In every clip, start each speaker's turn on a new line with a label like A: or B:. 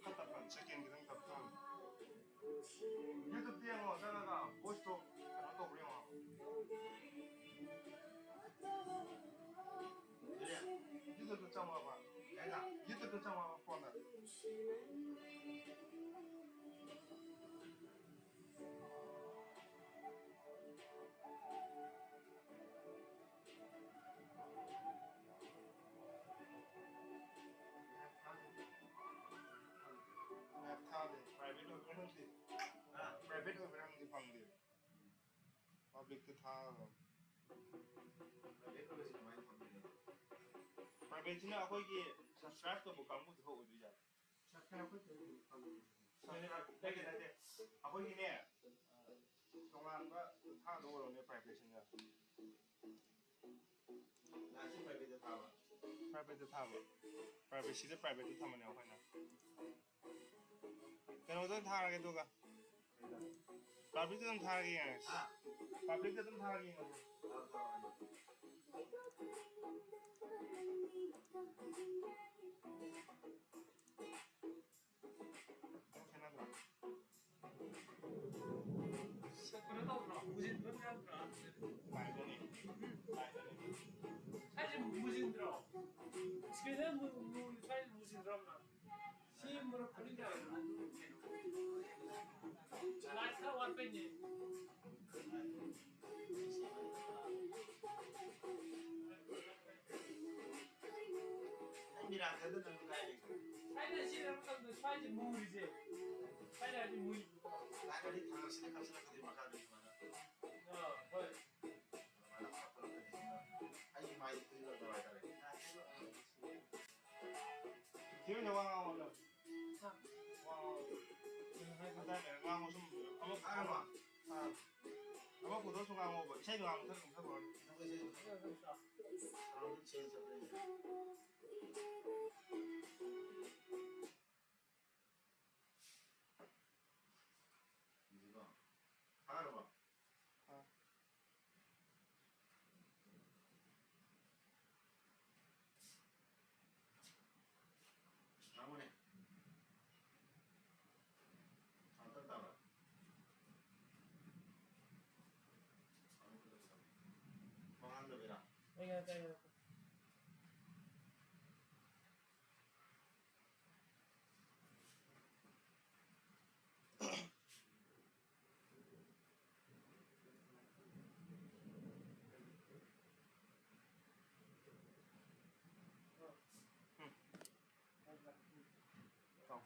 A: 답답한 체킹 기능 답답한 유튜브 띄어서 자다가 보시도 그런 거 보려 유튜브 장화봐 유튜브 장화 보나 타데 프라이빗 오브런지 프라이빗 오브런지 방들 퍼블릭 타 프라이빗 오브런지 많이 방들 프라이빗는 아고기 subscribe 또 못가면 더 오디자 subscribe 또 가면 되게 되게 아고기네 동안과 타 놓으러네 프라이빗이냐 나시 프라이빗 타봐 프라이빗 타봐 프라이빗 시대 프라이빗 타면 하나 그럼 좀 타게 도가 퍼블릭 좀 타게 퍼블릭 좀 타게
B: 그러다 무진 들어가더라. 사실 무진 들어. 지금 뭐 사실 무진 들어나. 시임으로 걸린다. 나 차 왔더니.
C: 미라 그거는 가야지.
B: 사실 시임으로 가면 사실 무리지. 사실 아직 무리.
C: 나들이 당신의 값을 그리 막아주지만.
B: 헐.
C: 아니 많이 들려 나와야 돼.
A: 기분 좋아 오늘. 와. 그다음에 ngang 좀 아마 보도 순간 뭐 체도 안 되는 거 봐.
C: 그런 제일 저래. 이거 하나로 봐. 나무네. 안 떴다. 망한 놈이라.
B: 내가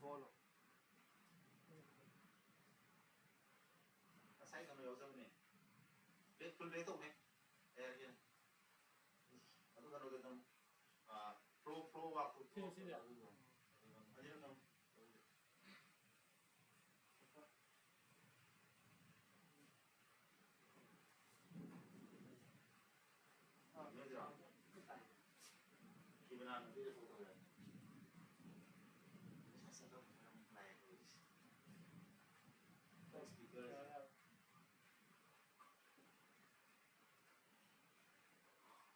A: follow.
C: Sai còn nhiều dâu này. Biết tôi lấy tục này. Đây kia. Nó có đồ không? Pro hoặc pro.
B: xin được.
C: Anh biết không? Nhớ chưa? Khi bên nào nó biết được photo này. Sao đâu này rồi. Speaker.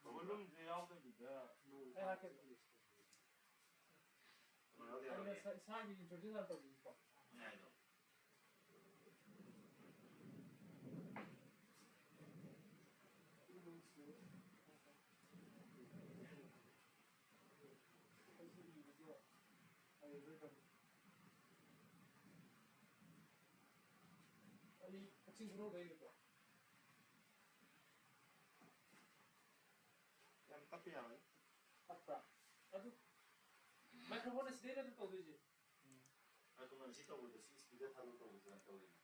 A: 볼륨 제어도 비가.
B: 사람이 조준한다고 있고.
C: này rồi.
B: 아니 같이 들어도 되겠다.
A: Em tắt cái nào đấy?
B: 맞다. 나도 마이크로폰에 시대가 또 되지.
C: 그러면 시도부터 스피드 타는 거 우선 떠올리네.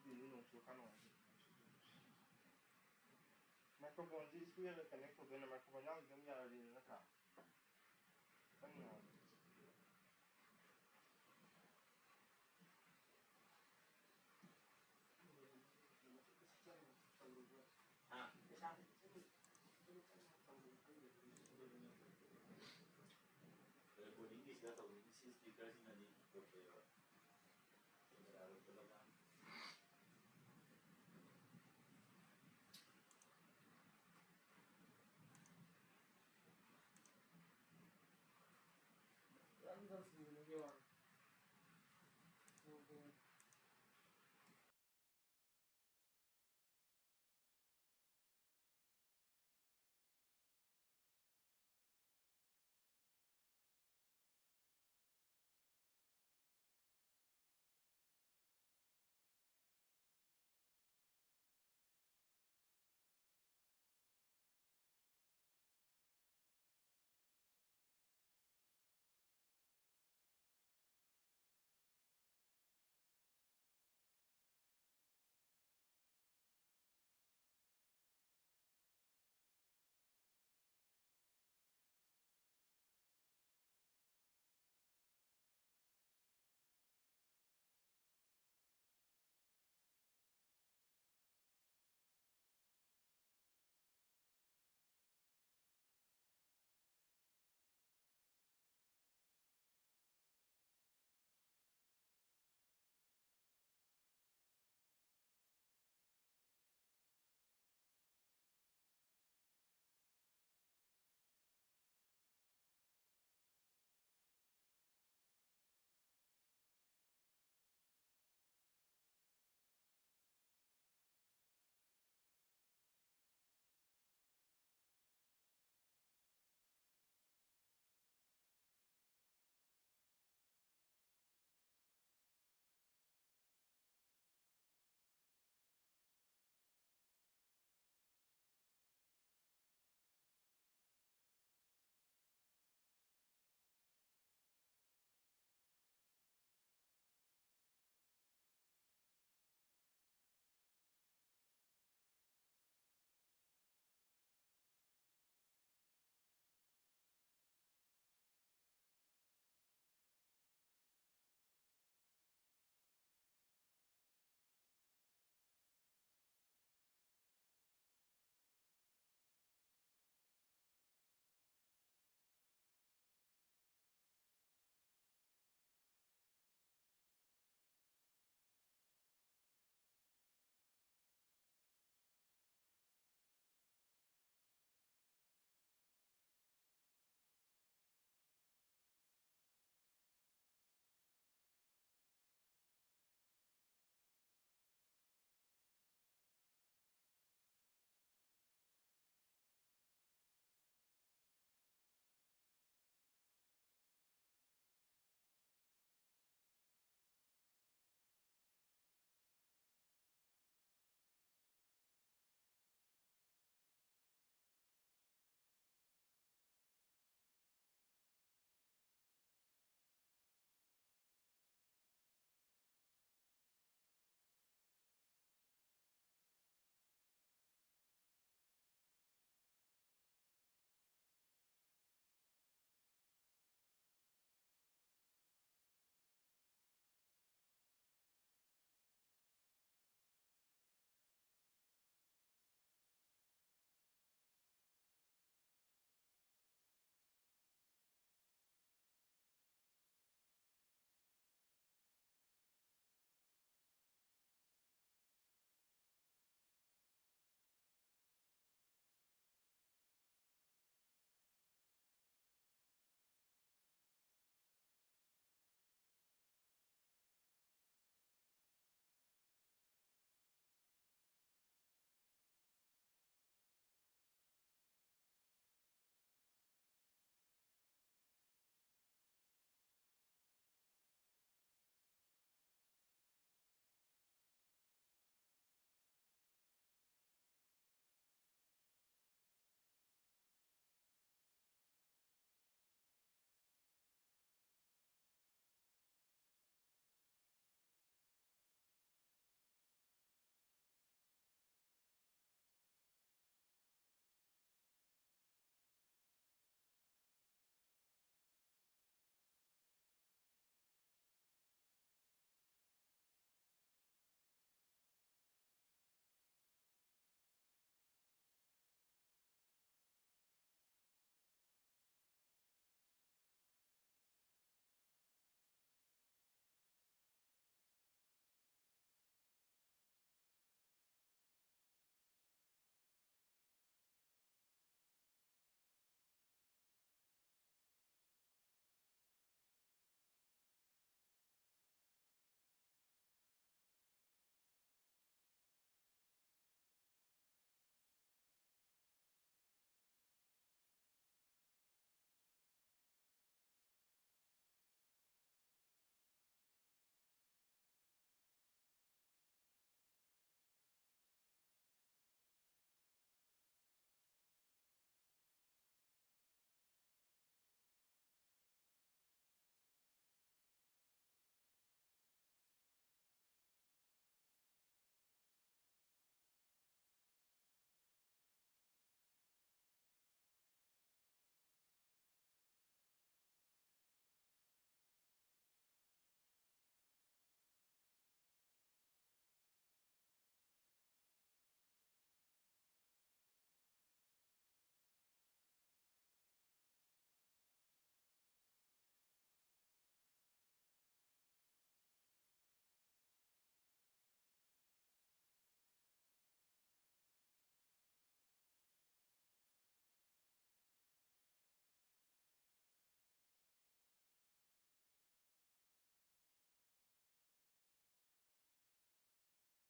A: 이런 거 가능하지. 마이크로폰 스피커를 커넥트 되는 마이크로폰 양이 경계를 넣을까? 맞나?
C: cái sao? Rồi của những gì đó tổng những gì 스피커 시간이 또 돼요.